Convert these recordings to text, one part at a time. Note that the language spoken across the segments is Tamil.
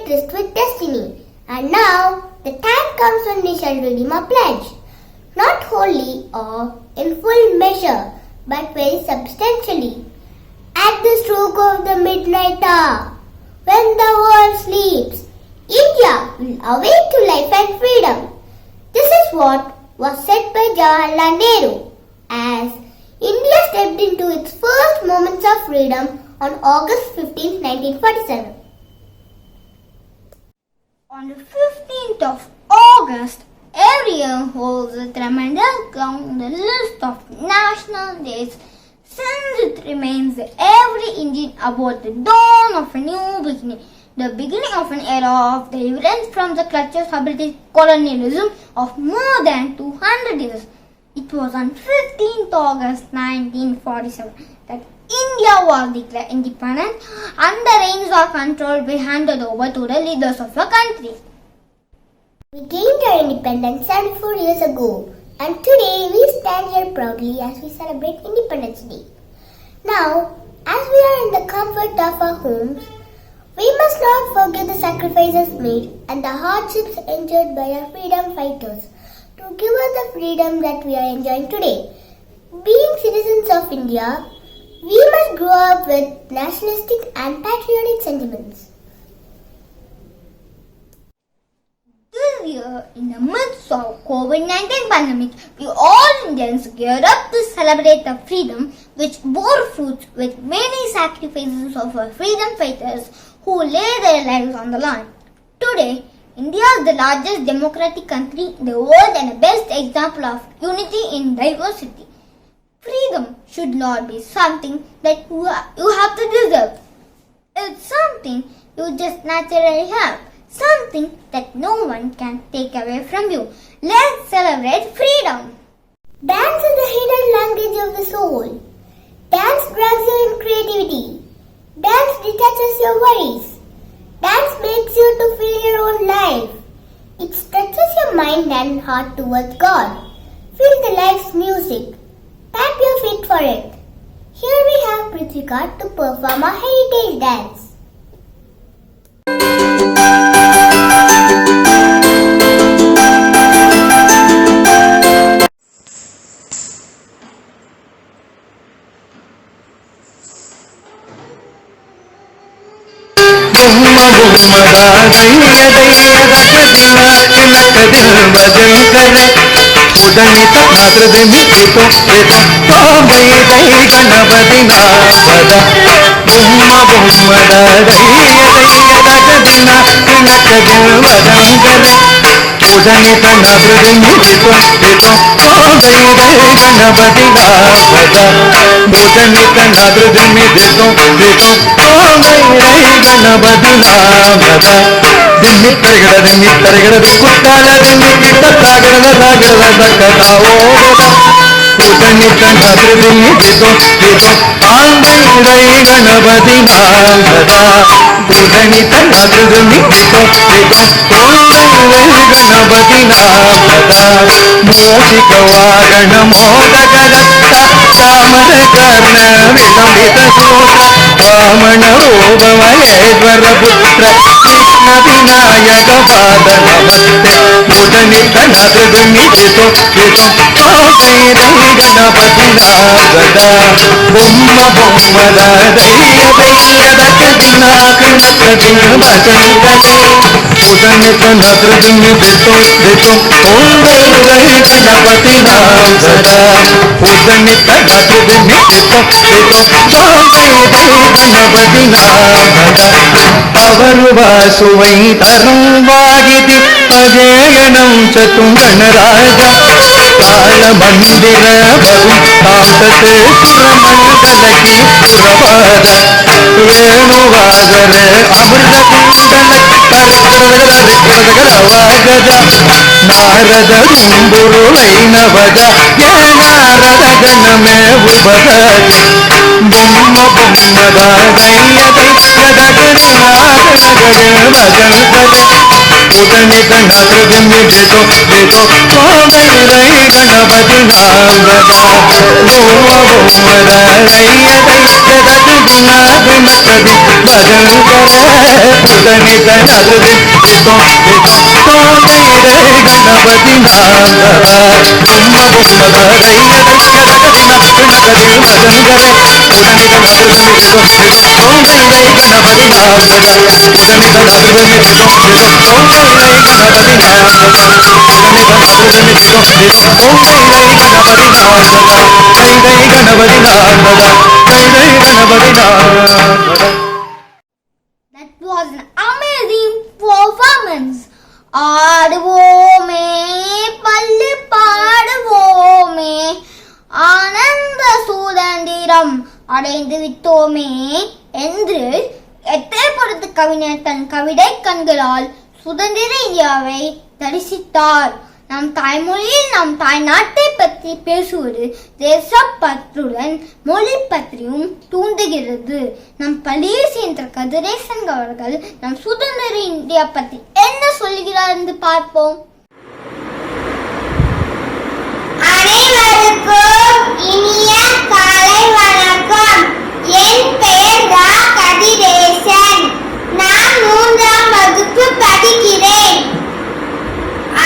tryst with destiny. And now, the time comes when we shall redeem our pledge. Not wholly or in full measure, but very substantially. At the stroke of the midnight hour, when the world sleeps, India will awake to life and freedom. This is what was said by Jawaharlal Nehru as India stepped into its first moments of freedom on August 15, 1947. On the 15th of August, every year holds a tremendous count on the list of national days since it remains every Indian about the dawn of a new beginning, the beginning of an era of deliverance from the clutches of British colonialism of more than 200 years. It was on 15th August 1947 that India was declared independent and the reins of control were handed over to the leaders of the country. We gained our independence 74 years ago, and today we stand here proudly as we celebrate Independence Day. Now, as we are in the comfort of our homes, we must not forget the sacrifices made and the hardships endured by our freedom fighters to give us the freedom that we are enjoying today. Being citizens of India, we must grow up with nationalistic and patriotic sentiments. This year, in the midst of COVID-19 pandemic, we all Indians geared up to celebrate the freedom which bore fruits with many sacrifices of our freedom fighters who laid their lives on the line. Today, India is the largest democratic country in the world and the best example of unity in diversity. Freedom should not be something that you have to deserve. It's something you just naturally have. Something that no one can take away from you. Let's celebrate freedom. Dance is the hidden language of the soul. Dance drags you in creativity. Dance detaches your worries. Dance makes you to feel your own life. It stretches your mind and heart towards God. Feel the life's music. Tap your feet for it. Here we have Prithvika to perform a heritage dance. ಉದಣಿತ ಆದ್ರದ ಮಿತಿತು ತೋಂಬೈ ದೈ ಗಣಪತಿನ ಪದ ಬೊಮ್ಮ ಬೊಮ್ಮದ ದೈಯದ ಗದಿನ ಕಿಣಕ ದೇವದಂಗರ ಉದಣಿತ ಆದ್ರದ ಮಿತಿತು ತೋಂಬೈ ದೈ ಗಣಪತಿನ ಪದ ಉದಣಿತ ಆದ್ರದ ಮಿತಿತು ತೋಂಬೈ ದೈ ಗಣಪತಿನ ಪದ ದಿಮ್ಮಿತ್ತರಗಡ ಕುತ್ತಾಲ ದಿಮ್ಮಿತ್ತ ತಾಗರದ ರಾಗರದ ಕಥಾವೋಗದ ಉದನಿತ ನೃದಿಮಿದಿತು ಆಂಗೈ ಗಣಪತಿ ನಾಗದ ಉದನಿತ ನೃದಿಮಿದಿತು ಆಂಗೈ ಗಣಪತಿ ನಾಗದ ಮೋಸಿಕ ವಾಗಣ ಮೋದಕದತ್ತ ಕಾಮದ ಕರ್ಣ ವಿಲಂಬಿತ ಸೂತ್ರ ವಾಮನ ರೂಪ ಮಹೇಶ್ವರ ಪುತ್ರ ಕೃಷ್ಣ ವಿನಾಯಕ ಪಾದ ನಮಸ್ತೆ ಉದನಿತ ನೃದಿಮಿದಿತು ಆಂಗೈ ಗಣಪತಿ ನಾಗದ ಬೊಮ್ಮ ಬೊಮ್ಮದ ದೈಯದ ಕದಿನ ಕೃಷ್ಣ ಭಜಂಗನೆ ಉದನಿತ ನೃದಿಮಿದಿತು ಓಂಗೈ ಗಣಪತಿ ನಾಗದ ಉದನಿತ ನೃದಿಮಿದಿತು ಓಂಗೈ ಗಣಪತಿ ನಾಗದ ಅವರು ವಾಸುವೈ ತರುವಾಗಿತಿ ಅಜೇಯನಂ ಚತುಂಗಣರಾಜ ಕಾಳ ಮಂದಿರ ಬರು ತಾತತೆ ಸುರಮಂಡಲಕಿ ಪುರಪಾದ ವೇಣುವಾದರ ಅಮೃತ ಕುಂಡಲ ವಾಗದ ನಾರದ ರುಂಬುರುಳೈನವದ ನಾರದ ಗಣಮೇ ಉಪದತಿ ಬೊಮ್ಮ ಬೊಮ್ಮದ ದೈಯದ ಗಣನಾಗಣಗಣ ಭಜಂಗದ ಉದನಿ ಗಣಾಕೃತಿಮಿ ಬೇಕೋ ಬೇಕೋ ಕೋಮೈ ರೈ ಗಣಪತಿ ನಾಂಗದ ಗೋಮ ಗೋಮದ ರೈಯ ದೈತ್ಯದ ಗುಣ ಗುಣಕದಿ ಭಜಂಕರ ಉದನಿ ಗಣಾಕೃತಿ ಬೇಕೋ ಬೇಕೋ ಕೋಮೈ ರೈ ಗಣಪತಿ ನಾಂಗದ ಗೋಮ ಗೋಮದ ರೈಯ ದೈತ್ಯದ ಗುಣ ಗುಣಕದಿ ಭಜಂಕರ ಉದನಿ ಗಣಾಕೃತಿ ಬೇಕೋ ಬೇಕೋ ಕೋಮೈ ರೈ ಗಣಪತಿ ನಾಂಗದ ಉದನಿ ಗಣಾಕೃತಿ ಬೇಕೋ ಬೇಕೋ ಕೋಮೈ ರೈ ಗಣಪತಿ ನಾಂಗದ ಉದನಿ ಗಣಾಕೃತಿ ಬೇಕೋ ಬೇಕೋ ಕೋಮೈ ರೈ ಗಣಪತಿ ನಾಂಗದ ಜೈ ಜೈ ಗಣಪತಿ ನಾಂಗದ ಜೈ ಜೈ Ganapati ನಾಂಗದ. That was an amazing performance. ஆடுவோமே பள்ளி பாடுவோமே ஆனந்த சுதந்திரம் அடைந்து விட்டோமே என்று எட்டயபுரத்து கவிஞர் தன் கவிதை கண்களால் சுதந்திர இந்தியாவை தரிசித்தார். நம் தாய்மொழியில் நம் தாய் நாட்டை பற்றி பேசுவது தேசப்பற்றுடன் மொழி பற்றியும் தூண்டுகிறது. நம் பள்ளியை சேர்ந்த கதிரேசன் அவர்கள் நம் சுதந்திர இந்தியா பற்றி என்ன சொல்கிறார் என்று பார்ப்போம். அனைவருக்கும் இனிய காலை வணக்கம். என் பெயர் ரா கதிரேசன். நான் 3ஆம் வகுப்பு படிக்கிறேன்.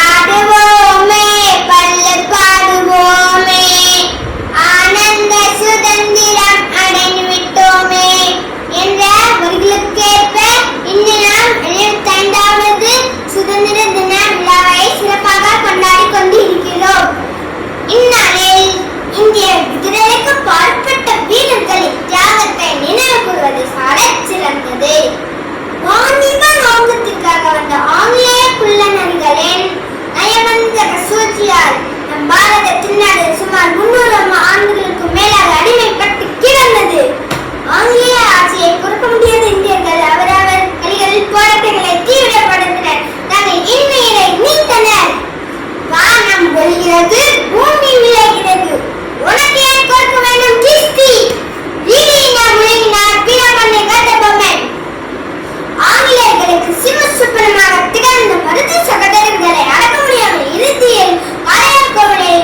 ஆடுவோமே பள்ளி பாடுவோமே ஆனந்த சுதந்திரம் அடைந்து விட்டோமே என்ற வரிகளுக்கேற்ப இன்று நாம் 75வது சுதந்திர தின விழாவை சிறப்பாக கொண்டாடி கொண்டிருக்கிறோம். இந்நாளில் இந்திய விடுதலைக்கு பாடுபட்ட வீரர்களின் தியாகத்தை நினைவு கூறுவது சாலச் சிறந்தது. வாணிப நோக்கத்திற்காக வந்த ஆங்கிலேய குள்ளநரிகளின் நயவஞ்சக சூழ்ச்சியால் நம் பாரத திருநாடு சுமார் 300 ஆண்டுகளுக்கு மேலாக அடிமைப்பட்டு கிடந்தது. ஆங்கிலேய ஆட்சியை பொறுக்க முடியாத இந்தியர்கள் அவரவர் வழிகளில் போராட்டங்களை தீவிரப்படுத்தினர். தங்கள் இன்னுயிரை நீத்தனர். வானம் ஒழிகிறது, பூமி விளைகிறது, உனக்கு ஏன் கொடுக்க வேண்டும் கீர்த்தி? வீடியினார் முழங்கினார் வீரமண்ணை காத்த பொம்மன். ஆங்கிலேயர்களுக்கு சிவசுப்பனமாக திகழ்ந்த மருது சகோதரர்களை அடக்க முடியாமல் இறுதியில் காளையார்கோவிலை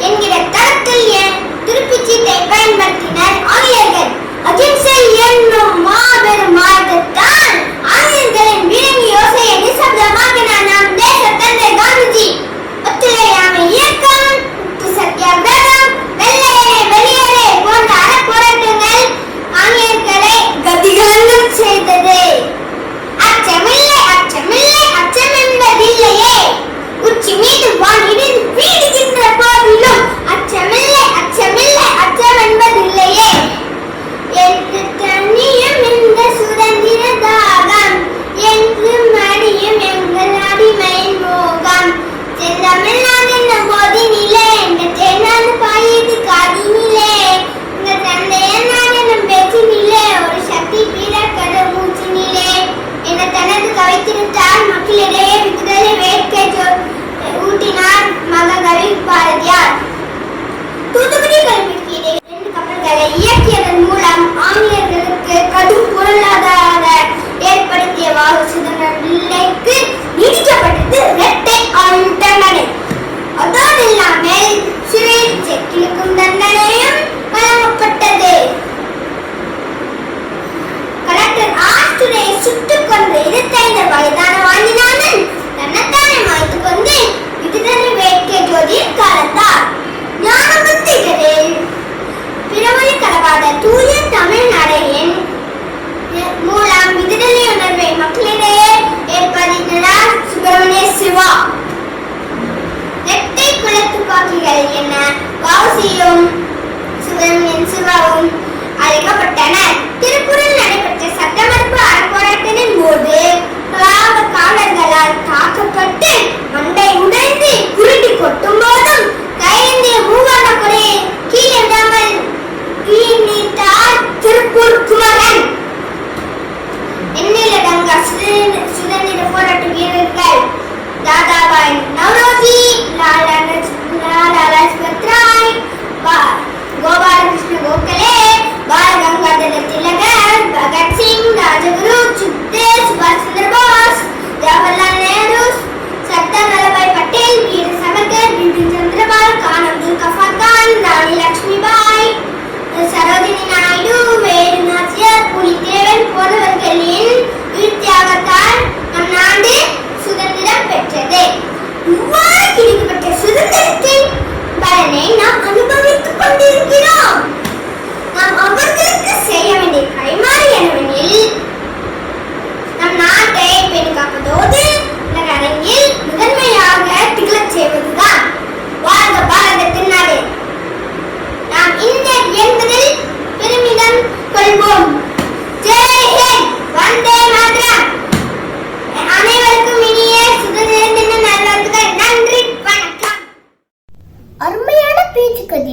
என்கிற தளத்தில் துருப்பிச் சீட்டை பயன்படுத்தினர் ஆங்கிலேயர்கள். அகிம்சை என்னும் மாபெரும் மார்க்கத்தான் ஆங்கிலேயர்களின் விலங்கு யோசையை நிசப்தமாக்கினார் நம் தேச தந்தை காந்திஜி. ஒத்துழையாமை இயக்கம், உப்பு சத்தியாகிரகம், வெள்ளையனே வெளியேறே போன்ற அறப்போராட்டங்கள் ஆங்கிலேயர்களை கதிகலங்கம் செய்தது. அச்சமில்லை அச்சமில்லை அச்சம் என்பதில்லையே. உச்சி மீது வான் இடிந்து வீடுகின்ற போதிலும் அச்சமில்லை அச்சமில்லை அச்சம் என்பதில்லையே. என்று தண்ணியும் இந்த சுதந்திர தாகம் என்று மடியும் எங்கள் அடிமை மோகம். செந்தமிழ்நாடு என்னும் போதினிலே இந்த தேனாது பாயுது காதினிலே. உங்கள் தந்தையர் நாடு என்னும் பேச்சினிலே ஒரு சக்தி பீடக்கட மூச்சினிலே என தனது கவித்திருந்தார். மக்களிடையே விடுதலை வேட்கை ஊட்டினார் மகாகவி பாரதியார். தூத்துக்குடி கல்விக்கு 2 கப்பல்களை இயக்கியதன் மூலம் ஆங்கிலேயர்களுக்கு கடும் பொருளாதார ஏற்படுத்திய வாக்கு சுதந்திர நிலைக்கு நீடிக்கப்பட்டது இரட்டை ஆயுள் தண்டனை. அதோடு இல்லாமல் சிறையில் செக்கிழுக்கும் தண்டனையும் வழங்கப்பட்டது. கலெக்டர் ஆஸ்துரையை சுட்டுக் கொன்ற 25 வயதான வாஞ்சிநாதன் தன்னைத்தானே மாய்த்து கொண்டு விடுதலை வேட்கை ஜோதியில் கலந்தார். ஞானபுத்திகளில் பிறமொழி கலவாத தூய தமிழ் நடையின் மூலம் விடுதலை உணர்வை மக்களிடையே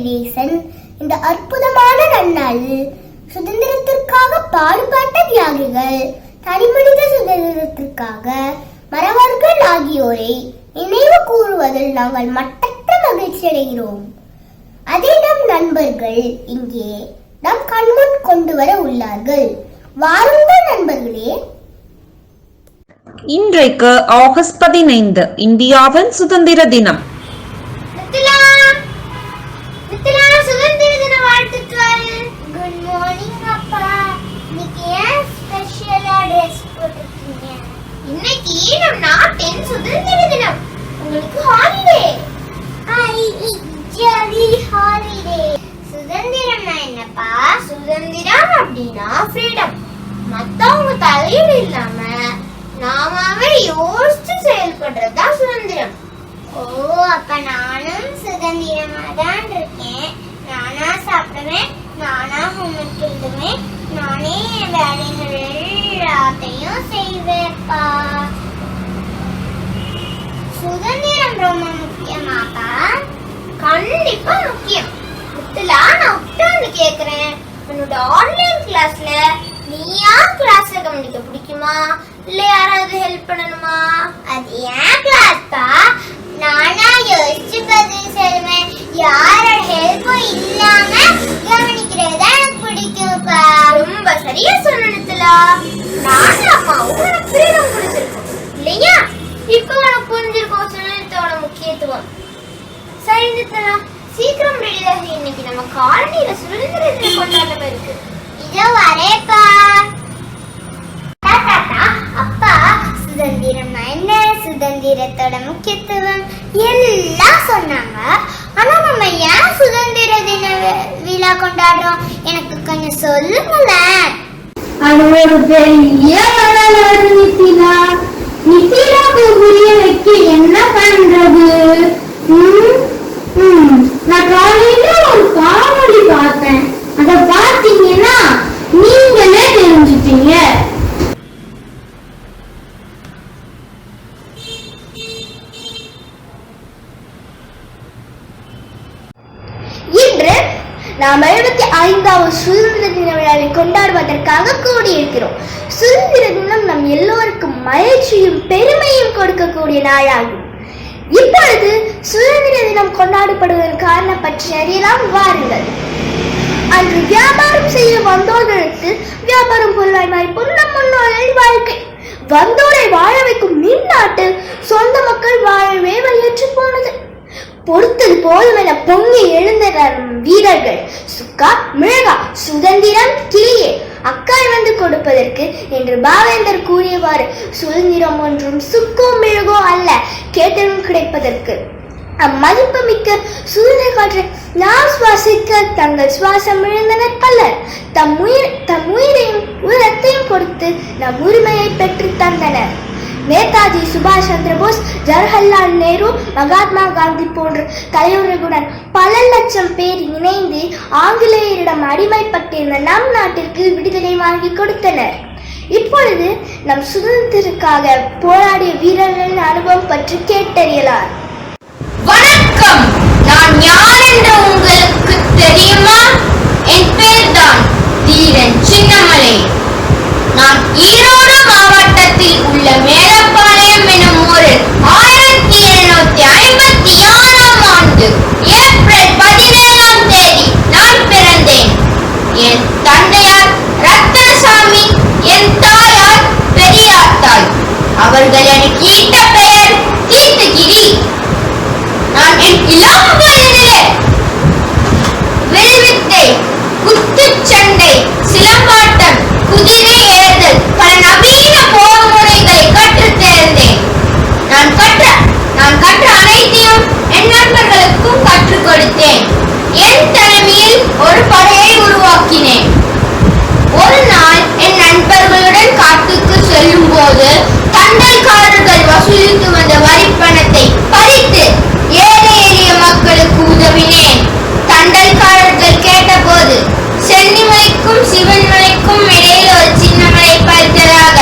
கதிரேசன் இந்த அற்புதமான நன்னாளில் சுதந்திரத்திற்காக பாடுபட்ட தியாகிகள், தனிமனித சுதந்திரத்திற்காக மறவர்கள் ஆகியோரை நினைவு கூறுவதில் நாங்கள் மட்டற்ற மகிழ்ச்சி அடைகிறோம். அதே நம் நண்பர்கள் இங்கே நம் கண்முன் கொண்டு வர உள்ளார்கள். வாருங்கள் நண்பர்களே. இன்றைக்கு ஆகஸ்ட் 15 இந்தியாவின் சுதந்திர தினம். சுதந்திர தின வாழ்த்துக்கள். குட் மார்னிங் அப்பா. இன்னைக்கு ஏன் ஸ்பெஷலா ட்ரெஸ் போட்டுருக்கீங்க? இன்னைக்கு நம் நாட்டின் சுதந்திர தினம். உங்களுக்கு ஹாலிடே. Jolly holiday. சுதந்திரம்னா என்னப்பா? சுதந்திரம் அப்படின்னா ஃப்ரீடம். மத்தவங்க தலையில் இல்லாம நாமவே யோசிச்சு செயல்படுறதா சுதந்திரம். ஓ, அப்ப நானும் சுதந்திரமா தான் இருக்கேன். நானா சாப்பிடுவேன், நானா ஹோம்ஒர்க் எழுதுவேன், நானே என் வேலைகள் எல்லாத்தையும் செய்வேப்பா. சுதந்திரம் ரொம்ப முக்கியமாப்பா? கண்டிப்பா முக்கியம். நான் உட்கார்ந்து கேக்குறேன், உன்னோட ஆன்லைன் கிளாஸ்ல நீயா கிளாஸ் கவனிக்க பிடிக்குமா, இல்ல யாராவது ஹெல்ப் பண்ணணுமா? அது ஏன் கிளாஸ்பா? நானா யோசிச்சு பதில் சொல்லுவேன். யாரோட ஹெல்ப்பும் இல்லாம கவனிக்கிறதா எனக்கு பிடிக்கும்ப்பா. ரொம்ப சரியா சொன்னதுலா. நானும் அம்மாவும் உனக்கு ஃப்ரீடம் கொடுத்துருக்கோம் இல்லையா? இப்போ உனக்கு புரிஞ்சிருக்கோம் சுதந்திரத்தோட முக்கியத்துவம். சரி நித்தலா, சீக்கிரம் ரெடியாக. இன்னைக்கு நம்ம காலனியில சுதந்திர தின கொண்டாட்டம் இருக்கு. இதோ வரேப்பா. அப்பா, சுதந்திரம் என்ன, சுதந்திரத்தோட முக்கியத்துவம் எல்லாம் சொன்னாங்க. ஆனா நம்ம ஏன் சுதந்திர தின விழா கொண்டாடுறோம்? எனக்கு கொஞ்சம் சொல்லுங்களேன். அது ஒரு பெரிய நித்திலாக்கு புரிய வைக்க என்ன பண்றது? நான் காலையில ஒரு காமெடி பார்த்தேன். அத பாத்தீங்கன்னா நீங்களே தெரிஞ்சுட்டீங்க. இன்று நாம் 75வது சுதந்திர தின விழாவை கொண்டாடுவதற்காக கூடியிருக்கிறோம். சுதந்திர தினம் நம் எல்லோருக்கும் மகிழ்ச்சியும் பெருமையும் கொடுக்கக்கூடிய நாளாகும். இப்பொழுது சுதந்திர தினம் கொண்டாடப்படுவதன் காரணம் பற்றி அறியலாம், வாருங்கள். அன்று வியாபாரம் செய்ய வந்தோர்களுக்கு வியாபாரம் பொருளாய் மாறி நம் முன்னோர்களின் வாழ்க்கை. வந்தோரை வாழ வைக்கும் இந்நாட்டு சொந்த மக்கள் வாழவே வழியற்று போனது. பொறுத்தது போதும் என பொங்கி எழுந்த வீரர்கள் சுக்கா மிளகா சுதந்திரம் கிளியே அக்காய் வந்து கொடுப்பதற்கு என்று பாவேந்தர் கூறியவாறு சுதந்திரம் ஒன்றும் சுக்கோ மிளகோ அல்ல, கேட்டலும் கிடைப்பதற்கு. அம்மதிப்பு மிக்க சுதந்திர காற்றை நாம் சுவாசிக்க தங்கள் சுவாசம் இழந்தனர் பலர். தம் உயிரையும் உயிரத்தையும் கொடுத்து நம் உரிமையை பெற்று தந்தனர். நேதாஜி சுபாஷ் சந்திர போஸ், ஜவஹர்லால் நேரு, மகாத்மா காந்தி போன்ற தலைவர்களுடன் பல லட்சம் பேர் இணைந்து ஆங்கிலேயரிடம் அடிமைப்பட்டிருந்த நம் நாட்டிற்கு விடுதலை வாங்கி கொடுத்தனர். இப்பொழுது நம் சுதந்திரத்திற்காக போராடிய வீரர்களின் அனுபவம் பற்றி கேட்டறியலாம். வணக்கம், நான் யார் என்று உங்களுக்கு தெரியுமா? என் பேர் தான் தீரன் சின்னமலை. நான் ஈரோடு மாவட்டத்தில் உள்ள மேலப்பாளையம் எனும் ஊரில் 1756ஆம் ஆண்டு ஏப்ரல் 17ஆம் தேதி நான் பிறந்தேன். என் தந்தையார் ரத்தனசாமி, என் தாயார் பெரியாத்தாள். அவர்கள் எனக்கு ஈட்ட பெயர் தீர்த்தகிரி. நான் என் இளம் வயதிலே வில்வித்தை, குத்துச்சண்டை, சிலம்பாட்டம், குதிரை ஏறுதல், பல நவீன போர் முறைகளை கற்றுத் தேர்ந்தேன். நான் கற்ற அனைத்தையும் என் நண்பர்களுக்கும் கற்றுக் கொடுத்தேன். என் தலைமையில் ஒரு படையை உருவாக்கினேன். ஒரு நாள் என் நண்பர்களுடன் காட்டுக்கு செல்லும் போது தண்டல்காரர்கள் வசூலித்து வந்த வரி பணத்தை பறித்து ஏழை எளிய மக்களுக்கு உதவினேன். தண்டல்காரர்கள் கேட்டபோது சென்னிமலைக்கும் சிவன்மலைக்கும் இடையில் ஒரு சின்ன மலை பறித்ததாக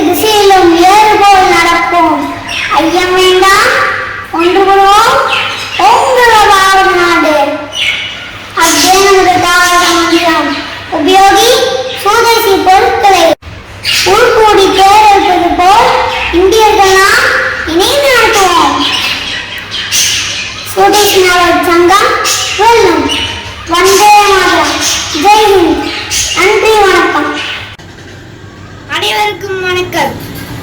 திசையிலும் ஏறுபோல் நடப்போம். ஐயம் வேண்டாம், ஒன்றுபடுவோம், ஓங்குக பாரத நாடு. அதுவே நமது தாரக மந்திரம். உபயோகி சுதேசி பொருட்களை உள்கூடி பேரெடுப்பது போல் இந்தியர்களா இணைந்து நடத்துவோம். சுதேசி நாவல் சங்கம் வெல்லும். வந்தே மாதரம். ஜெய்ஹிந்த். நன்றி, வணக்கம். அனைவருக்கும் வணக்கம்.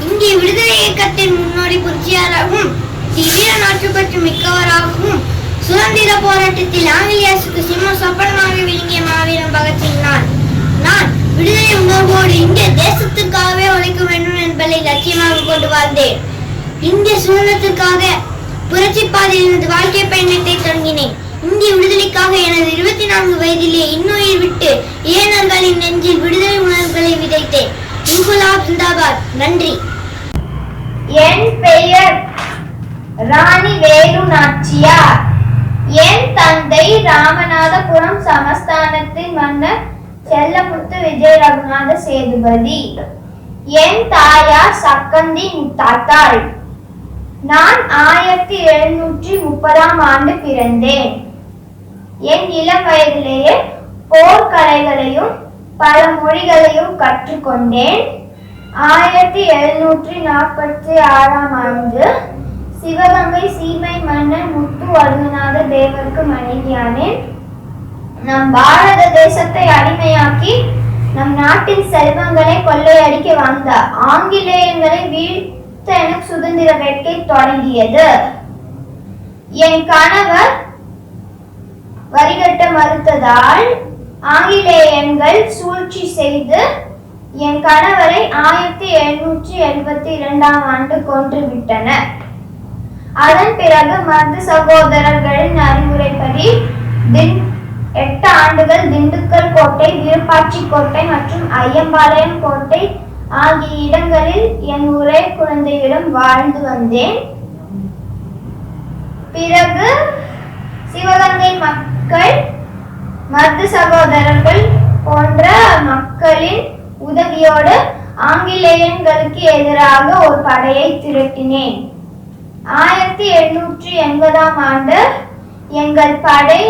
இந்திய விடுதலை இயக்கத்தின் முன்னோடி புரட்சியாளராகவும் தீவிர நாட்டுப்பற்று மிக்கவராகவும் சுதந்திர போராட்டத்தில் ஆங்கிலேய அரசுக்கு சிம்ம சொப்பனமாக விளங்கிய மாவீரன் பகத்சிங் நான் விடுதலை உணர்வோடு இந்திய தேசத்திற்காகவே உழைக்க வேண்டும் என்பதை லட்சியமாக கொண்டு வாழ்ந்தேன். இந்திய சுதந்திரத்திற்காக புரட்சி பாதையில் எனது வாழ்க்கை பயணத்தை தொடங்கினேன். இந்திய விடுதலைக்காக எனது 24 வயதிலே இன்னுயிர் விட்டு இளைஞர்களின் நெஞ்சில் விடுதலை உணர்வுகளை விதைத்தேன். இன்குலாப் ஜிந்தாபாத். நன்றி. என் பெயர் ராணி வேலு நாச்சியார். என் தந்தை ராமநாதபுரம் சமஸ்தானத்தின் மன்னர் செல்லமுத்து விஜய ரகுநாத சேதுபதி. என் தாயார் சக்கந்தி முத்தாத்தாள். நான் 1730ஆம் ஆண்டு பிறந்தேன். என் இளம் வயதிலேயே போர்க்கலைகளையும் பல மொழிகளையும் கற்றுக்கொண்டேன். 1746ஆம் ஆண்டு சிவகங்கை சீமை மன்னன் முத்து வடுகநாத தேவருக்கு மனைவியானேன். நம் பாரத தேசத்தை அடிமையாக்கி நம் நாட்டின் செல்வங்களை கொள்ளையடிக்க வந்த ஆங்கிலேயர்களை வீழ்த்த எனக்கு சுதந்திர வேட்கை தொடங்கியது. என் கணவர் வரிகட்ட மறுத்ததால் ஆங்கிலேயர்கள் சூழ்ச்சி செய்து என் கணவரை 1772ஆம் ஆண்டு கொன்றுவிட்டனர். அதன் பிறகு மருது சகோதரர்களின் அறிவுரைப்படி 8 ஆண்டுகள் திண்டுக்கல் கோட்டை, விருப்பாட்சி கோட்டை மற்றும் ஐயம்பாளையம் கோட்டை ஆகிய இடங்களில் என் ஒரே குழந்தையிடம் வாழ்ந்து வந்தேன். பிறகு சிவகங்கை மக்கள், மருது சகோதரர்கள் போன்ற மக்களின் உதவியோடு ஆங்கிலேயர்களுக்கு எதிராக ஒரு படையை திரட்டினேன். 1880ஆம் ஆண்டு எங்கள் படை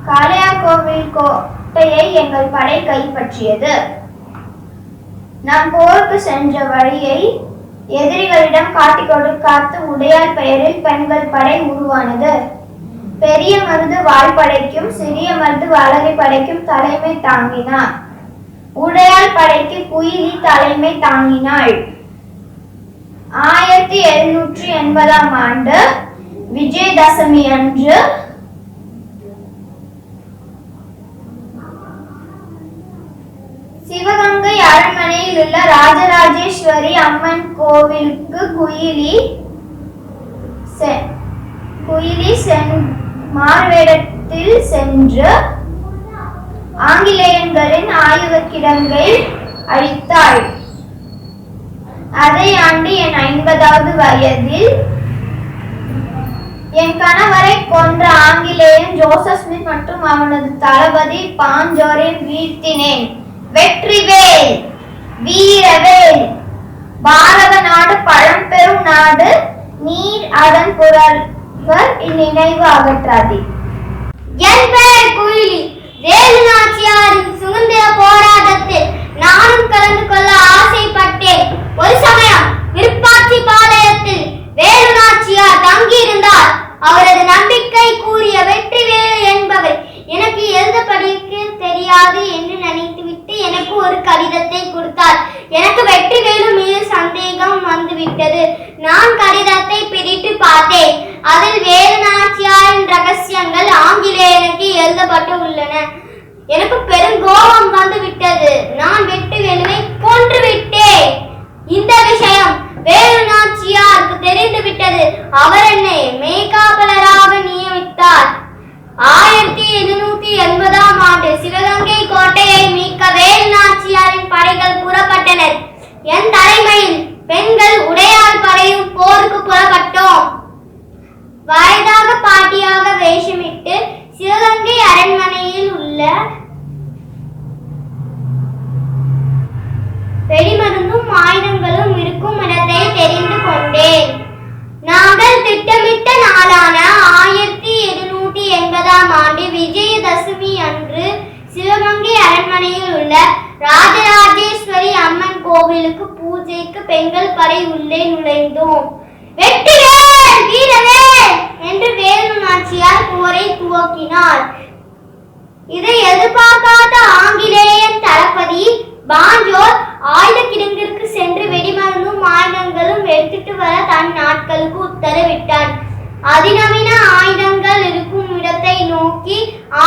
காளையார்கோவில் கோட்டையை எங்கள் படை கைப்பற்றியது. நாம் போருக்கு சென்ற வழியை எதிரிகளிடம் காட்டிக் கொடுக்காத்து உடையார் பெயரில் பெண்கள் படை உருவானது. பெரிய மருது வாள்படைக்கும் சிறிய மருது வலகை படைக்கும் தலைமை தாங்கினார். உடையார் படைக்கு குயிலி தலைமை தாங்கினாள். 1780ஆம் ஆண்டு விஜயதசமி அன்று சிவகங்கை அரண்மனையில் உள்ள ராஜராஜேஸ்வரி அம்மன் கோவிலுக்கு குயிலி மார்வேடத்தில் சென்று ஆங்கிலேயர்களின் ஆயுத கிடங்கை அழித்தாள். அதை ஆண்டு என் 50வது வயதில் என் கணவரை கொன்ற ஆங்கிலேயன் ஜோசப் ஸ்மித் மற்றும் அவனது தளபதி பாஞ்சோரை வீழ்த்தினேன். வெற்றிவேல், வீரவேல். பாரத நாடு பழம்பெரும் நாடு, நீர் அதன் புறவர் இந்நினைவு அகற்றாதே. என் பெயர் குயிலி. வேலு நாச்சியாரின் சுதந்திர போராட்டத்தில் நானும் கலந்து கொள்ள ஆசைப்பட்டேன். ஒரு சமயம் விருப்பாட்சி பாளையத்தில் வேலு நாச்சியார் தங்கியிருந்தார். அவரது நம்பிக்கை கூறிய வெற்றிவேலு என்பவர் எனக்கு எழுத படிக்க தெரியாது என்று நினைத்துவிட்டு எனக்கு ஒரு கடிதத்தை கொடுத்தார். எனக்கு வெற்றிவேலு மீது சந்தேகம் வந்துவிட்டது. நான் கடிதத்தை பிரித்து பார்த்தேன். அதில் வேலு நாச்சியாரின் ரகசியங்கள் ஆங்கிலேயருக்கு எழுதப்பட்டு உள்ளன. எனக்கு பெருங்கோபம் வந்து விட்டது. நான் வெற்றிவேலுவை கொன்று விட்டேன். இந்த விஷயம் வேலு நாச்சியாருக்கு தெரிந்து விட்டது. அவர் என்னை மேய்காவலராக நியமித்தார். 1780ஆம் ஆண்டு சிவகங்கை கோட்டையை மீட்க வேலு நாச்சியாரின் படைகள் புறப்பட்டனர். என் தலைமையில் பெண்கள் உடையார் படையும் போருக்கு புறப்பட்டோம். வயதாக பாட்டியாக வேஷமிட்டு சிவகங்கை அரண்மனையில் உள்ள ஆயுதங்களும் இருக்கும் இடத்தை தெரிந்து கொண்டேன். நாங்கள் திட்டமிட்ட நாளான 1780 ஆண்டு விஜயதசமி அன்று சிவகங்கை அரண்மனையில் உள்ள ராஜராஜேஸ்வரி அம்மன் கோவிலுக்கு பூஜைக்கு பெண்கள் படை உள்ளே நுழைந்தோம். வெற்றிவேல் வீரவேல் என்று வேலு நாச்சியார் போரை துவக்கினார். இதை எதிர்பார்க்காத ஆங்கிலேயன் தளபதி பாஞ்சோர் ஆயுத கிடங்கிற்கு சென்று வெடிமருந்தும் ஆயுதங்களும் எடுத்துட்டு வர தன் நாட்களுக்கு உத்தரவிட்டார். அதிநவீன ஆயுதங்கள் இருக்கும் இடத்தை நோக்கி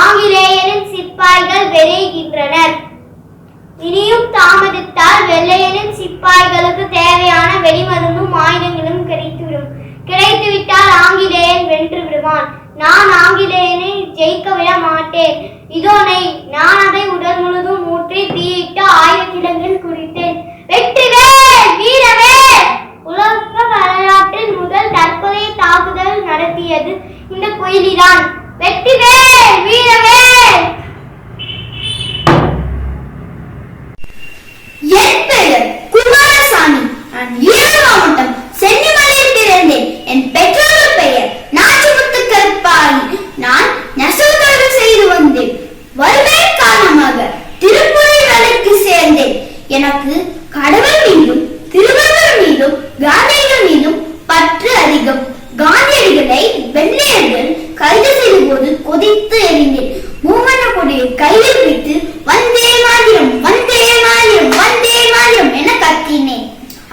ஆங்கிலேயரின் சிப்பாய்கள் விரைகின்றனர். இனியும் தாமதித்தால் வெள்ளையரின் சிப்பாய்களுக்கு தேவையான வெடிமருந்தும் ஆயுதங்களும் கிடைத்துவிட்டால் ஆங்கிலேயன் வென்று விடுவான். நான் ஆங்கிலேயனை ஜெயிக்க விட மாட்டேன். இதோனை நான் அதை உடல் முழுதும் ஊற்றி தீயிட்டு ஆயுத கிடங்கில் குறித்தேன். வெற்றிவேல் வீரவேல்! உலக வரலாற்றில் முதல் தற்கொலை தாக்குதல் நடத்தியது இந்த கோயிலில்தான். வெற்றிவேல் வீரவேல்! என் பெயர் குமாரசாமி. நான் ஈரோடு மாவட்டம் சென்னிமலையில் பிறந்தேன். என் பெற்றோர் பெயர் நாச்சிமுத்து கருப்பாயி. நான் நெசவு தொழில் செய்து வந்தேன். வறுமை காரணமாக திருப்பூரில் வேலைக்கு சேர்ந்தேன். எனக்கு கடவுள் மீதும் திருவள்ளுவர் மீதும் காந்தியடிகள் மீதும் பற்று அதிகம். காந்தியடிகளை வெள்ளையர்கள் கைது செய்த போது கொதித்து எறிந்தேன். மூவண்ண கொடியை கையில் வைத்து வந்தே மாதிரம் வந்தே மாதிரம் வந்தே மாதிரம் என கத்தினேன்.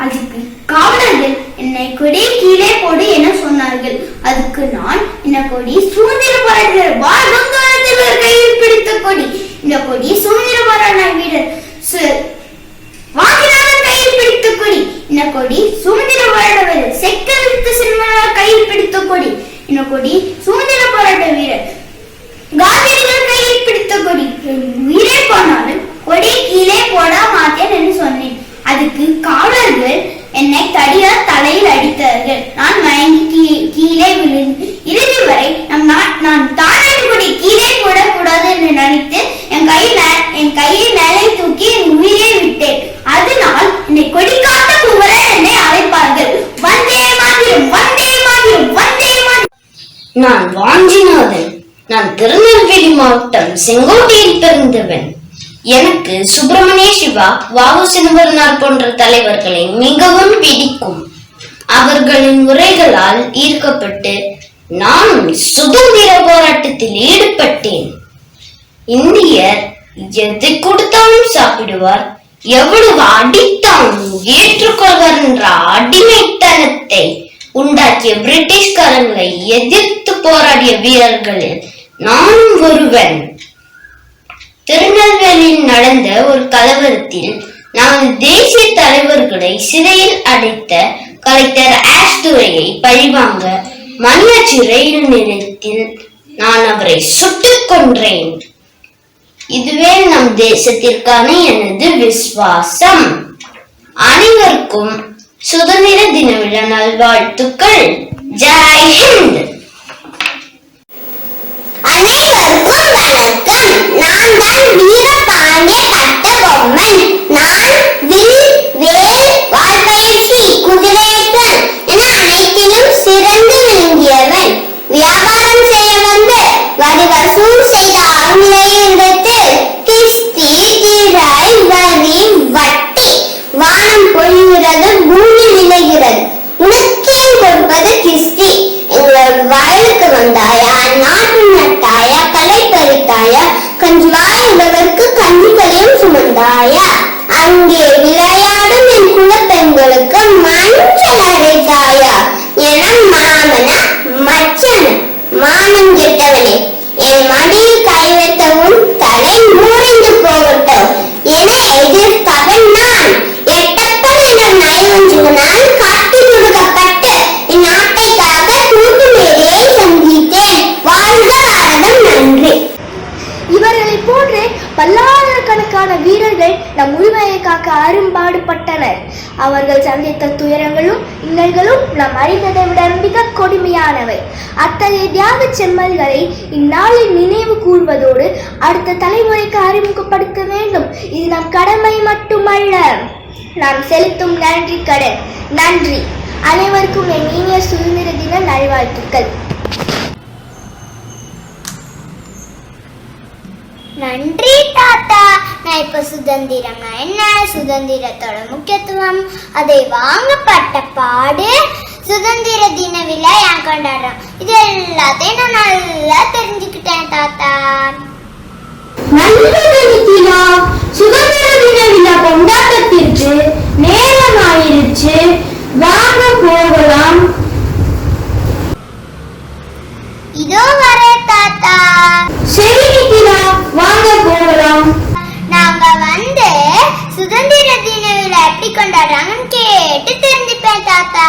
அதுக்கு காவலர்கள் என்னை கொடி கீழே போடு என சொன்னார்கள். அதுக்கு நான் இந்த கொடி சுதந்திர போராட்ட கையில் பிடித்த கொடி. இந்த கொடி சுதந்திர போராட்ட வீரர் வாங்கினார் கையில் பிடித்த கொடி. இந்த கொடி சுதந்திர போராட்ட வீரர் செக்கரித்து செல்வனார் கையில் பிடித்த கொடி. இந்த கொடி சுதந்திர போராட்ட வீரர் காந்தியடிகள் கையில் பிடித்த கொடி. உயிரே போனாலும் கொடி கீழே போட மாட்டேன் என்று சொன்னேன். அதுக்கு காவலர்கள் என்னை தடியால் தலையில் அடித்தார்கள். நான் மயங்கி கீழே விழுந்து இறுதி வரை நான் தானாட்டு கொடி கீழே போடக்கூடாது என்று நினைத்து என் கையை மேலே தூக்கி என் உயிரை விட்டேன். அதனால் என்னை கொடிக்காத்த குமரன் என்னை அழைப்பார்கள். வந்தே மாதிரம் வந்தே மாதிரம் வந்தே மாதிரம். நான் வாஞ்சிநாதன். நான் திருநெல்வேலி மாவட்டம் செங்கோட்டையில் பிறந்தவன். எனக்கு சுப்பிரமணிய சிவா, வாவு சிதம்பரனார் போன்ற தலைவர்களை மிகவும் பிடிக்கும். அவர்களின் உரைகளால் ஈர்க்கப்பட்டு நானும் சுதந்திர போராட்டத்தில் ஈடுபட்டேன். இந்தியர் எதை கொடுத்தாலும் சாப்பிடுவார், எவ்வளவு அடித்தாலும் ஏற்றுக்கொள்வார் என்ற அடிமைத்தனத்தை உண்டாக்கிய பிரிட்டிஷ்காரங்களை எதிர்த்து போராடிய வீரர்களில் நானும் ஒருவன். திருநெல்வேலியில் நடந்த ஒரு கலவரத்தில் நமது தேசிய தலைவர்களை சிறையில் அடைத்த கலெக்டர் ஆஷ்துரையை பழிவாங்க மணியாச்சி ரயில் நிலையத்தில் நான் அவரை சுட்டுக் கொன்றேன். இதுவே நம் தேசத்திற்கான எனது விசுவாசம். அனைவருக்கும் சுதந்திர தின விழா நல்வாழ்த்துக்கள். ஜெய் ஹிந்த். அனைவருக்கும் வணக்கம். நான் தான் வீரபாண்டிய கட்டபொம்மன். நான் வில், வேல், வாள்பயிற்சி, குதிரையேற்றல் என அனைத்திலும் சிறந்து விளங்கியவன். வியாபாரம் செய்ய வந்து வரி வசூல் செய்த ஆங்கிலேயரிடத்தில் கிஸ்தி, திரை, வரி, வட்டி, வானம் பொழிகிறது, பூமி விளைகிறது, உனக்கேன் கொடுப்பது கிஸ்தி? எங்கள் வயலுக்கு வந்தாயா, நாட்டு நட்டாயா, களை பறித்தாயா, கஞ்சுவாய் உழவருக்கு கஞ்சிகளையும் சுமந்தாயா, அங்கே விளையாடும் என் குலப்பெண்களுக்கு மஞ்சள் அரைத்தாயா என மாமன மச்சன மானம் கெட்டவனே, என் மடியில் கை வைத்தவும் தலை மூறிந்து போகட்டும் என எதிர்த்தவன் நான். எட்டப்பன் என்ற நயவஞ்சகனால் காட்டி கொடுக்கப்பட்டு இந்நாட்டைக்காக தூக்கு மேடையை சந்தித்தேன். வாழ்க பாரதம். நன்றி. இவர்களை போன்று பல்லாயிரக்கணக்கான வீரர்கள் நம் உரிமையை காக்க அரும்பாடுபட்டனர். அவர்கள் சந்தித்த துயரங்களும் இன்னல்களும் நாம் அறிந்ததை விட மிக கொடுமையானவை. அத்தகைய தியாக செம்மல்களை இந்நாளில் நினைவு கூர்வதோடு அடுத்த தலைமுறைக்கு அறிமுகப்படுத்த வேண்டும். இது நம் கடமை மட்டுமல்ல. நாம் செலுத்தும் நன்றி கடன். நன்றி. அனைவருக்கும் என் இனிய சுதந்திர தின நல்வாழ்த்துக்கள். நன்றி தாத்தா. நான் இப்ப சுதந்திரம்னா என்ன, சுதந்திரத்தோட முக்கியத்துவம், அதை வாங்கப்பட்ட பாடு, சுதந்திர தின விழா ஏன் கொண்டாடுறோம், இது எல்லாத்தையும் நான் நல்லா தெரிஞ்சுக்கிட்டேன் தாத்தா. சுதந்திர தின விழா கொண்டாட்டத்திற்கு நேரம் ஆயிருச்சு, வாங்க போகலாம். இதோ வர தாத்தா. சரி நிக்கிலா, வாங்க போகலாம். நாங்க வந்து சுதந்திர தின விழா எப்படி கொண்டாடுறாங்கன்னு கேட்டு தெரிஞ்சுப்பேன் தாத்தா.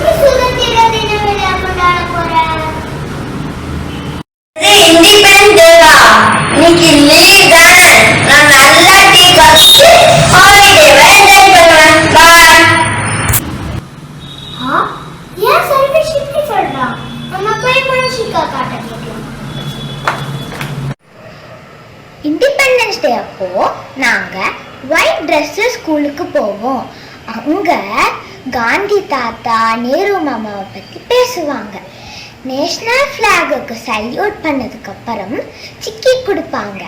சுதந்திர தின விழா கொண்டாட போற இன்னைக்கு லீவ் தானே, நான் நல்லா டீ காஃபி ஹாலிடேவை என்ஜாய் பண்ணுவேன். பாய். ஏன் சர்வேஷ் இப்படி சொல்றான்? நம்ம போய் மனுஷிகா காட்ட கேட்கலாம். இண்டிபெண்டன்ஸ் டே அப்போ நாங்க ஒயிட் ட்ரெஸ் ஸ்கூலுக்கு போவோம். அங்க காந்தி தாத்தா, நேரு மாமாவை பத்தி பேசுவாங்க. நேஷனல் ஃபிளாகுக்கு சல்யூட் பண்ணதுக்கு அப்புறம் சிக்கி கொடுப்பாங்க.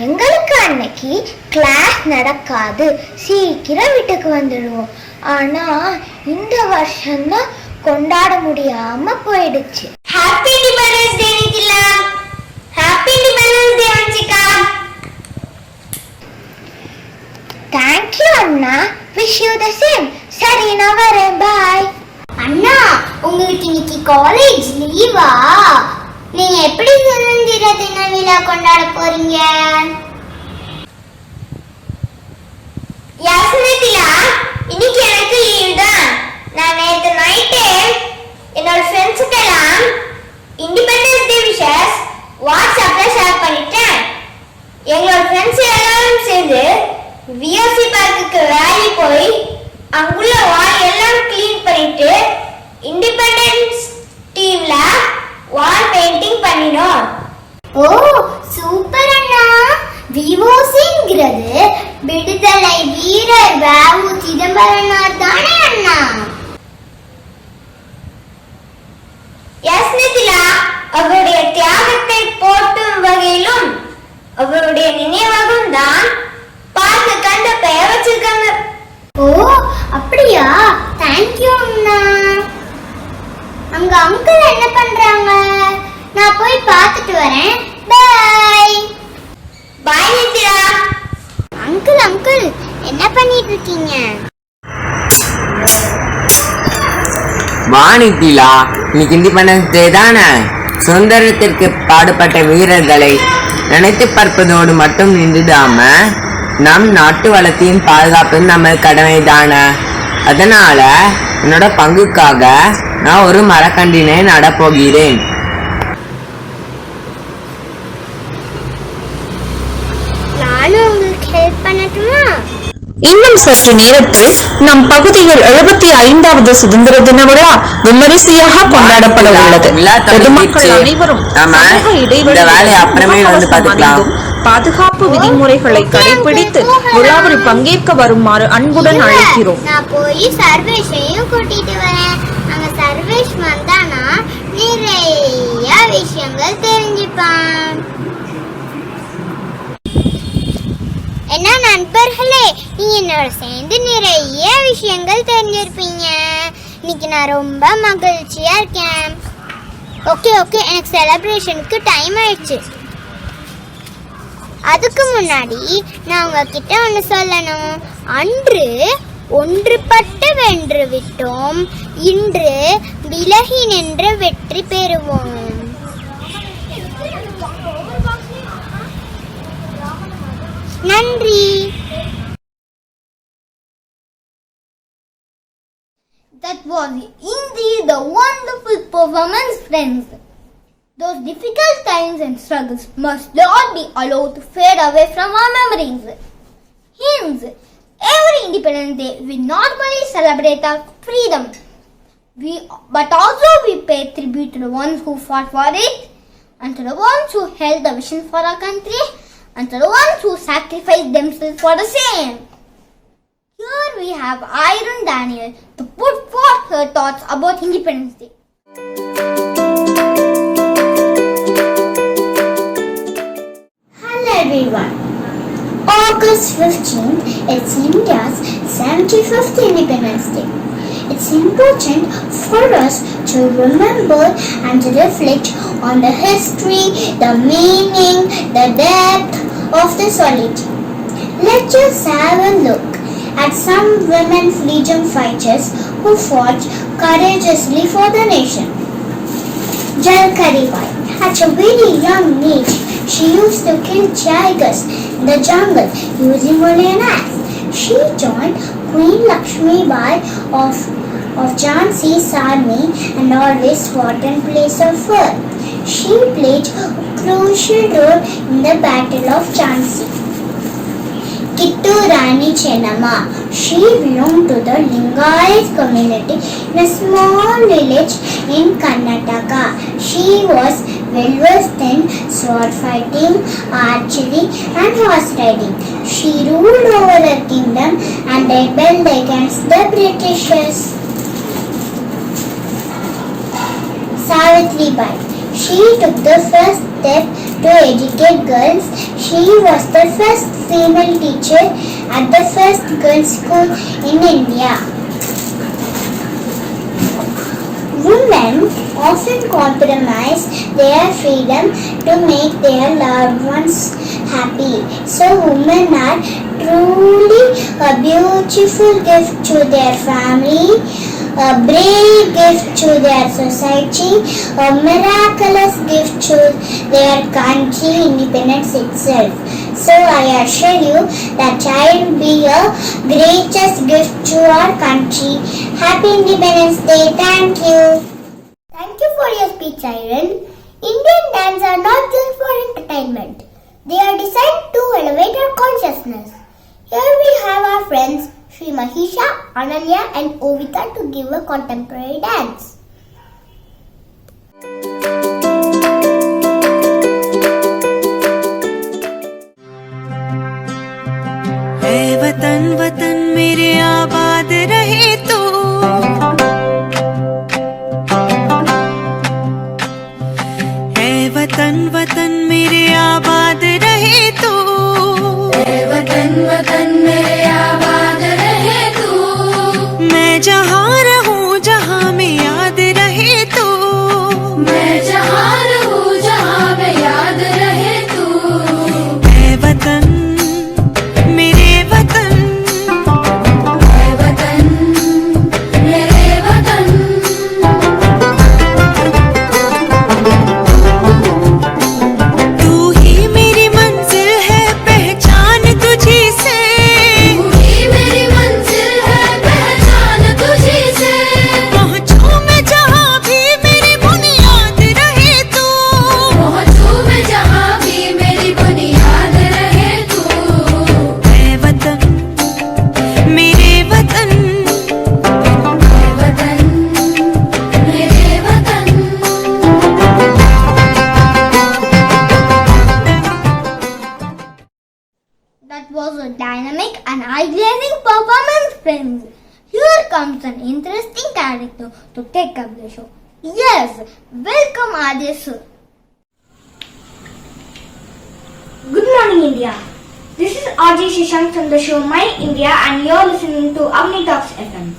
எங்களுக்கு அன்னைக்கு கிளாஸ் நடக்காது, சீக்கிரம் வீட்டுக்கு வந்துடுவோம். ஆனா இந்த வருஷம்தான் கொண்டாட முடியாம போயிடுச்சு. Happy independence day Nikhila. Happy independence day Vanjika. Thank you அண்ணா. Wish you the same. சரி நான் வரேன். பாய். அண்ணா, உங்களுக்கு இன்னைக்கு காலேஜ் லீவா? நீங்க எப்படி சுதந்திர தின விழா கொண்டாட போறீங்க? யாஸ்மிதிலா, இன்னைக்கு எனக்கு லீவ் தான். நான் நேத்து நைட்டே என்னோட ஃப்ரெண்ட்ஸுக்கு எல்லாம் இண்டிபெண்டன்ஸ் டே விஷஸ் வாட்ஸ்அப்ல ஷேர் பண்ணிட்டேன். எங்களோட ஃப்ரெண்ட்ஸ் எல்லாரும் சேர்ந்து விஓசி பார்க்குக்கு வேலி போய் அங்குள்ள வால் எல்லாம் கிளீன் பண்ணிட்டு இண்டிபெண்டன்ஸ் டீம்ல வால் பெயிண்டிங் பண்ணினோம். ஓ சூப்பர் அண்ணா. விஓசிங்கிறது விடுதலை வீரர் வ.உ. சிதம்பரனார் தானே அண்ணா? யாஸ்மிதிலா, அவருடைய தியாகத்தை போற்றும் வகையிலும் அவருடைய நினைவாகவும் தான் பார்க்க கண்ட பெயர் வச்சிருக்காங்க. ஓ அப்படியா? தேங்க்யூ அண்ணா. அங்க அங்கிள் என்ன பண்றாங்க? நான் போய் பார்த்துட்டு வரேன். பாய். பாய் நித்யா. அங்கிள் அங்கிள் என்ன பண்ணிட்டு இருக்கீங்க? வாணித்திலா, இன்னைக்கு இண்டிபெண்டன்ஸ் டே தானே. சுதந்திரத்திற்கு பாடுபட்ட வீரர்களை நினைத்து பார்ப்பதோடு மட்டும் நின்றுடாம நம் நாட்டு வளத்தையும் பாதுகாப்பது நம்ம கடமை தானே. அதனால என்னோட பங்குக்காக நான் ஒரு மரக்கன்றினை நடப்போகிறேன். நானும் உங்களுக்கு ஹெல்ப் பண்ணட்டுமா? இன்னும் சற்று நேரத்தில் நம் பகுதியில் 75வது சுதந்திர தின விழா விமரிசையாக கொண்டாடப்பட உள்ளது. பொதுமக்கள் அனைவரும் சமூக இடைவெளி, பாதுகாப்பு விதிமுறைகளை கடைபிடித்து விழாவில் பங்கேற்க வருமாறு அன்புடன் அழைக்கிறோம். நான் போய் சர்வேஷையும் கூட்டிட்டு வரேன். அங்க சர்வேஷ் வந்தானா நிறைய விஷயங்கள் தெரிஞ்சுப்பான். என்ன நண்பர்களே, நீங்க என்னோட சேர்ந்து நிறைய விஷயங்கள் தெரிஞ்சிருப்பீங்க. இன்னைக்கு நான் ரொம்ப மகிழ்ச்சியா இருக்கேன். ஓகே எனக்கு செலிப்ரேஷனுக்கு டைம் ஆயிடுச்சு. அதுக்கு முன்னாடி நான் உங்ககிட்ட ஒன்று சொல்லணும். அன்று ஒன்றுபட்டு வென்று விட்டோம், இன்று விலகி நின்று வெற்றி பெறுவோம். நன்றி. That was indeed a wonderful performance, friends. Those difficult times and struggles must not be allowed to fade away from our memories. Hence, every Independence Day we normally celebrate our freedom. But also we pay tribute to the ones who fought for it, and to the ones who held the vision for our country, and to the ones who sacrificed themselves for the same. Here we have Iron Daniel to put forth her thoughts about Independence Day. Hello everyone. August 15th is India's 75th Independence Day. It's important for us to remember and to reflect on the history, the meaning, the depth of the solitude. Let's just have a look at some women freedom fighters who fought courageously for the nation. Jalkari Bai. At a very young age, she used to kill tigers in the jungle using only an axe. She joined Queen Lakshmi Bai of Jhansi's army and always fought in place of her. She played a crucial role in the Battle of Jhansi. Kittur Rani Chennamma. She belonged to the Lingayat community in a small village in Karnataka. She was well versed in sword fighting, archery and horse riding. She ruled over her kingdom and rebelled against the Britishers. Savitri Bai. She took the first step to educate girls. She was the first female teacher at the first girls' school in India. Women often compromise their freedom to make their loved ones happy. So women are truly a beautiful gift to their family, a brave gift to their society, a miraculous gift to their country, independence itself. So I assure you that I will be a greatest gift to our country. Happy Independence Day. Thank you. Thank you for your speech, Iron. Indian dance are not just for entertainment. They are designed to elevate our consciousness. Here we have our friends Sri Mahisha, Ananya and Ovita to give a contemporary dance. ऐ वतन वतन मेरे आबाद रहे तू, ऐ वतन वतन मेरे आबाद रहे तू, ऐ वतन वतन मेरे आबाद रहे तू, मैं जहाँ रहूँ जहाँ में याद रहे तू, मैं जहाँ रहूँ जहाँ में याद रहे तू, ऐ वतन मेरे वतन, ऐ वतन मेरे वतन, तू ही मेरी मंजिल है पहचान तुझी से, तू ही मेरी मंजिल है पहचान तुझी से, पहुँचूं मैं जहाँ भी मेरी बुनियाद रहे तू, पहुँचूं मैं जहाँ भी मेरी बुनियाद रहे तू, ऐ वतन मेरे वतन, ऐ वतन मेरे वतन। That was a dynamic and eye-glazing performance, friends. Here comes an interesting character to take up the show. Yes, welcome Adi sir. Good morning, India. This is RJ Shashank from the show My India, and you're listening to Avni Talks FM.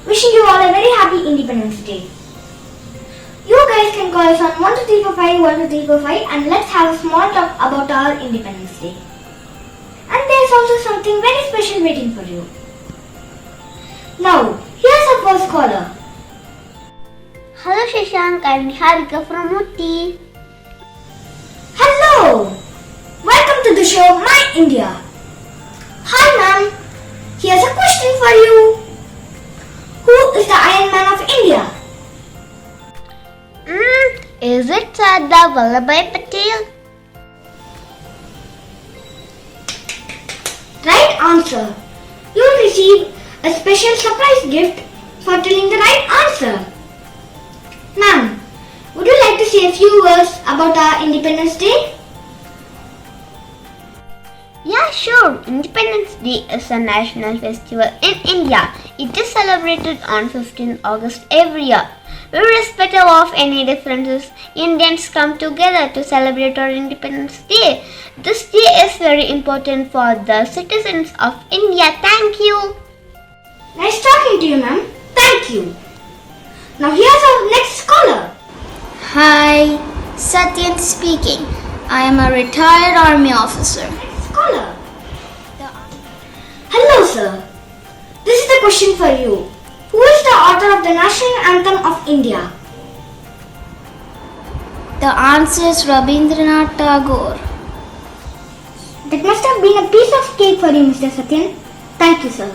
Wishing you all a very happy Independence Day. You guys can call us on 12345 12345 and let's have a small talk about our Independence Day. And there's also something very special waiting for you. Now, here's our first caller. Hello Shashank, I'm Niharika from Utti. Hello! Welcome to the show My India. Hi ma'am, here's a question for you. Who is the Iron Man of India? Is it Sardar Vallabhbhai Patel? Right answer. You'll receive a special surprise gift for telling the right answer. Ma'am, would you like to say a few words about our Independence Day? Yeah, sure. Independence Day is a national festival in India. It is celebrated on 15th August every year. Irrespective of any differences, Indians come together to celebrate our Independence Day. This day is very important for the citizens of India. Thank you. Nice talking to you, ma'am. Thank you. Now here's our next caller. Hi, Satyan speaking. I am a retired army officer. Next caller. Hello, sir. This is the question for you. Who is the author of the national anthem of India? The answer is Rabindranath Tagore. That must have been a piece of cake for you, Mr. Satyan. Thank you, sir.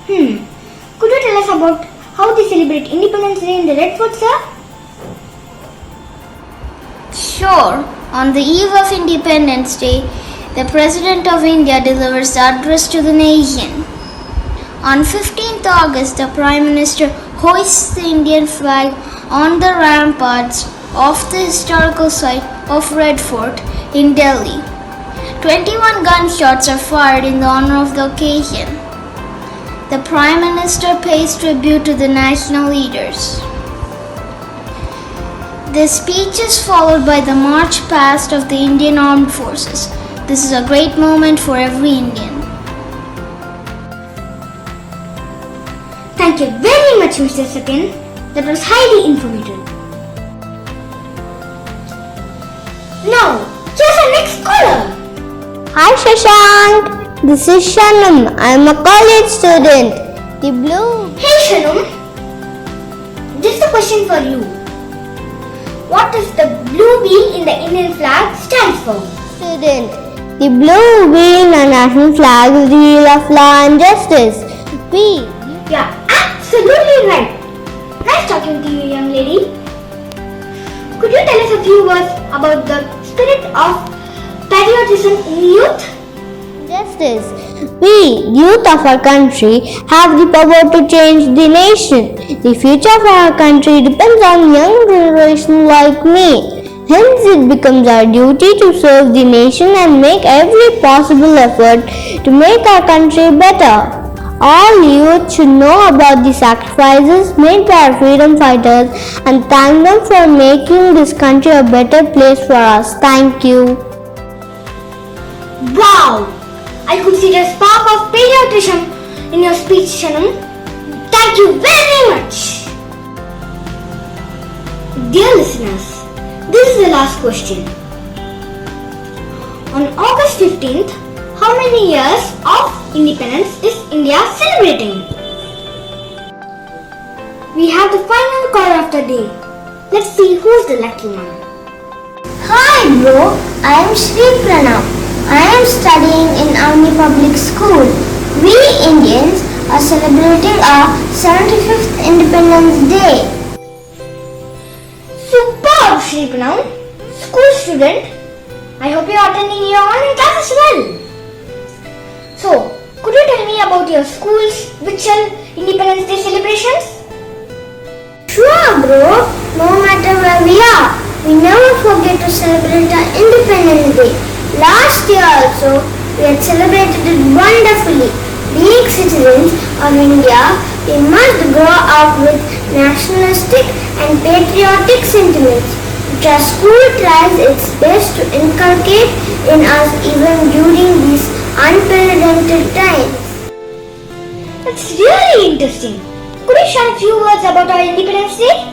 Could you tell us about how they celebrate Independence Day in the Red Fort, sir? Sure, on the eve of Independence Day, the President of India delivers the address to the nation. On 15th August, the Prime Minister hoists the Indian flag on the ramparts of the historical site of Red Fort in Delhi. 21 gunshots are fired in the honor of the occasion. The Prime Minister pays tribute to the national leaders. The speech is followed by the march past of the Indian Armed Forces. This is a great moment for every Indian. Thank you very much, Mr. Satyan. That was highly informative. Now, here's our next caller. Hi Shashank. This is Shanam. I am a college student. The blue. Hey, Shanum. This is a question for you. What does the blue wheel in the Indian flag stand for? Student. The blue wheel in our national flag is the wheel of law and justice. We. Yeah, absolutely right. Nice talking to you, young lady. Could you tell us a few words about the spirit of patriotism in youth? Justice. We, youth of our country, have the power to change the nation. The future of our country depends on young generation like me. Hence, it becomes our duty to serve the nation and make every possible effort to make our country better. All youth should know about the sacrifices made by our freedom fighters and thank them for making this country a better place for us. Thank you. Wow! I could see the spark of patriotism in your speech, Shanam. Thank you very much. Dear listeners, this is the last question. On August 15th, how many years of independence is India celebrating? We have the final caller of the day. Let's see who's the lucky one. Hi bro, I am Sri Pranav. I am studying in Avni Public School. We Indians are celebrating our 75th Independence Day. Superb, Sri Pranav. School student, I hope you are attending your online class as well. So, could you tell me about your school's virtual Independence Day celebrations? Sure bro, no matter where we are, we never forget to celebrate our Independence Day. Last year also, we had celebrated it wonderfully. Being citizens of India, we must grow up with nationalistic and patriotic sentiments, which our school tries its best to inculcate in us even during these unprecedented times. That's really interesting. Could you share a few words about our Independence Day?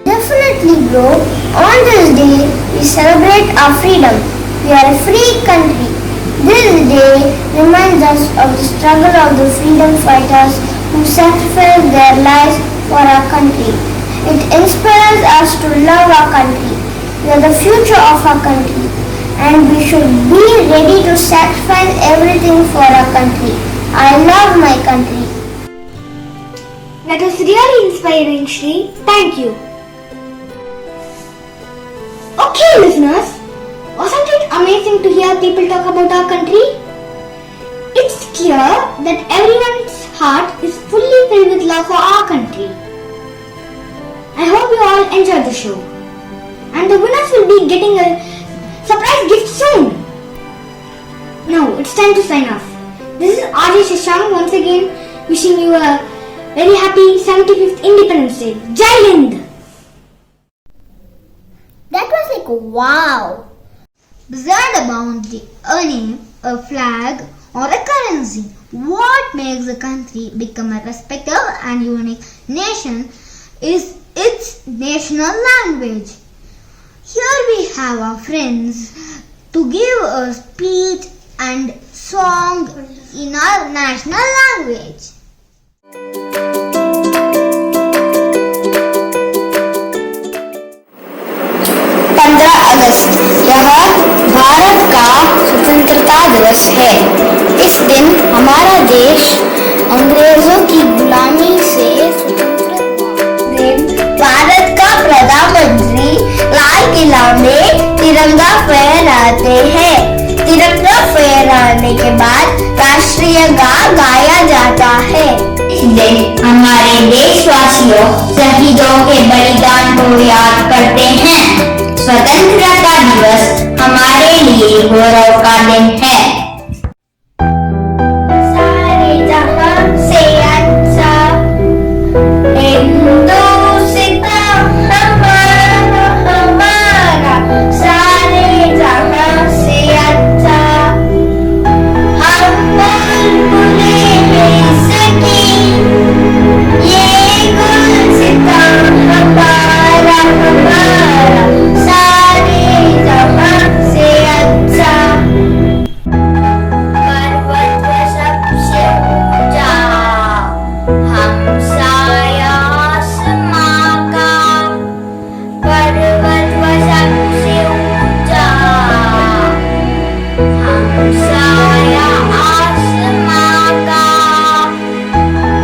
Definitely bro, on this day we celebrate our freedom. We are a free country. This day reminds us of the struggle of the freedom fighters who sacrificed their lives for our country. It inspires us to love our country. We are the future of our country and we should be ready to sacrifice everything for our country. I love my country. That was really inspiring, Shri. Thank you. Okay, listeners. Wasn't it amazing to hear people talk about our country? It's clear that everyone's heart is fully filled with love for our country. I hope you all enjoyed the show. And the winners will be getting a surprise gift soon. Now it's time to sign off. This is RJ Shashank once again wishing you a very happy 75th Independence Day. Jai Hind! That was like wow. Beyond about the earning a flag or a currency, what makes a country become a respected and unique nation is its national language. Here we have our friends to give a speech and song in our national language. 15 अगस्त यह भारत का स्वतंत्रता दिवस है। इस दिन हमारा देश अंग्रेजों की गुलामी से स्वतंत्र हुआ। भारत का प्रधानमंत्री लाल किला में तिरंगा फहराते हैं। तिरंगा फहराने के बाद राष्ट्रीय गान गाया जाता है। इस दिन हमारे देशवासियों शहीदों के बलिदान को याद करते हैं। स्वतंत्रता दिवस हमारे लिए गौरव का दिन है। सारे जहां से अच्छा हिंदुस्तान हमारा हमारा, सारे जहां से अच्छा हम बुलबुले में सकी, ये गुलसितां हमारा हमारा, सारे जहां से अच्छा। पर्वत सबसे ऊंचा हमसाया आसमां का, पर्वत सबसे ऊंचा हमसाया आसमां का,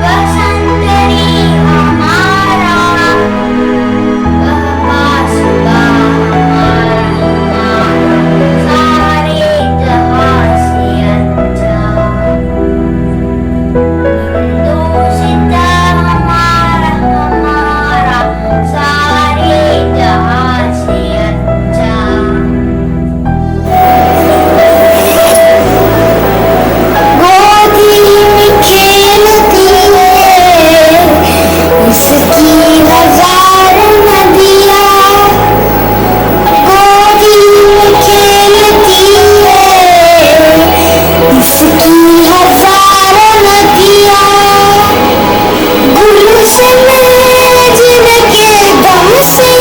वसंतरी हमारा वह पासुआ हमारा, सारे जहां से अच्छा। हिंदुस्ता हमारा हमारा, सारे जहां से अच्छा। गोदी में खेलती है इसकी हजार नदियाँ, गोदी में खेलती है इसकी हजार नदियाँ, गुलशन जिनके दम से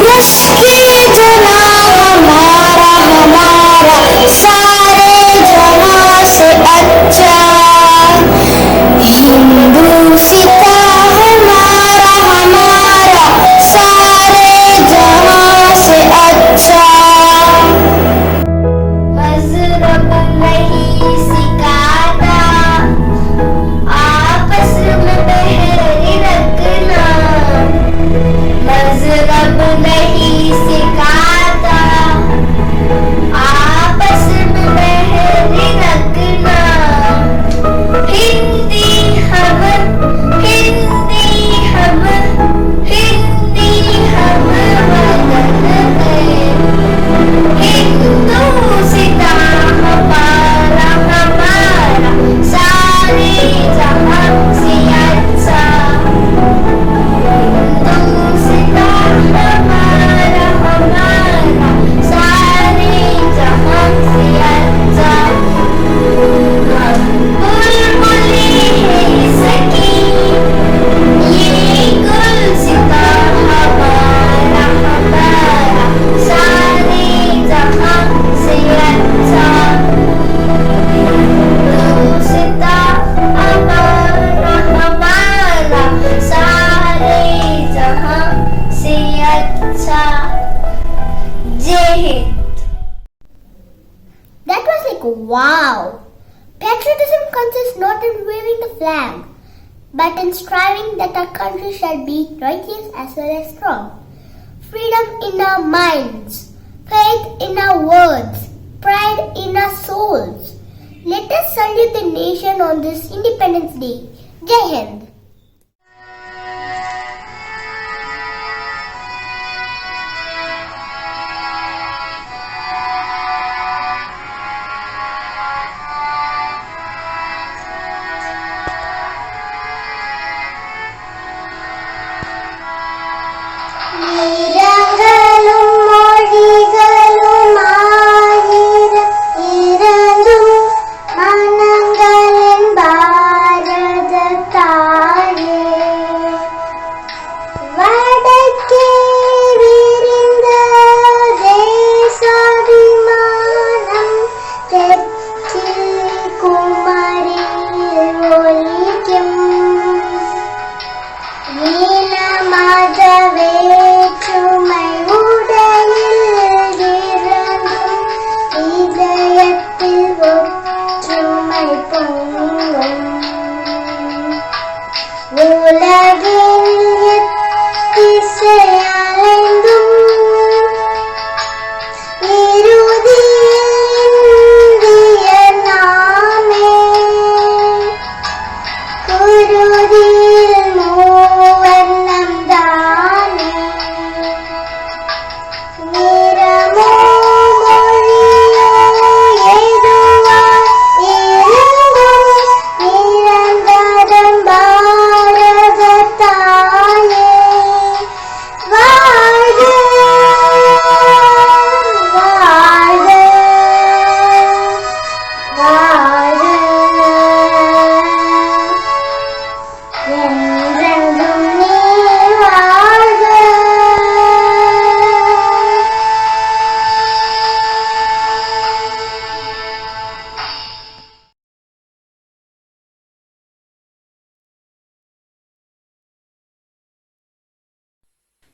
रश के जना हमारा हमारा, सारे जहां से अच्छा। हिंदुस्ता हमारा हमारा, सारे जहां से अच्छा। मजहब नहीं सिखाता आपस में बहरी रखना, मजहब नहीं सिखाता आपस में बहरी रखना। हिंदी हम हिंदी हम हिंदी हम वतन है, हिंदुस्ता हमारा हमारा, सारे जहां से अच्छा। हिंदुस्ता हमारा हमारा, सारे जहां से अच्छा। हम बुलबुले हैं सकी, ये गुलसिता हमारा हमारा, सारे जहां से अच्छा। हिंदुस्ता हमारा हमारा, सारे जहां से अच्छा। जय Hind. That was like wow. Patriotism consists not in waving the flag, but in striving that our country shall be righteous as well as strong. Freedom in our minds, faith in our words, pride in our souls. Let us salute the nation on this Independence Day. Jai Hind.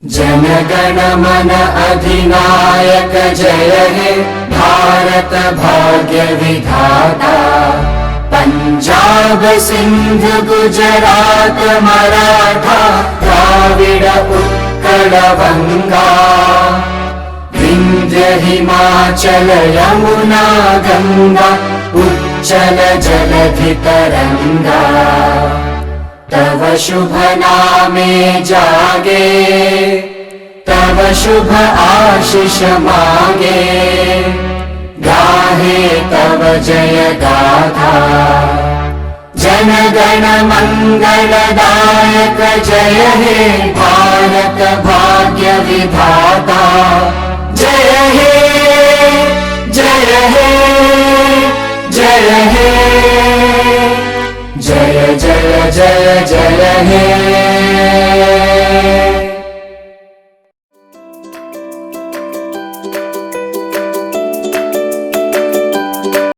जनगण मन अधिनायक जय हे भारत भाग्य विधाता। पंजाब सिंध गुजरात मराठा द्राविड उत्कल बंगा विंध्य हिमाचल यमुना गंगा उच्चल जलधि तरंगा। तव शुभ नामे जागे तव शुभ आशीष मागे गाहे तव जय गाथा। जनगण मंगलदायक जय हे भारत भाग्य विधाता। जय हे जय हे जय हे जय जय जय जय हे।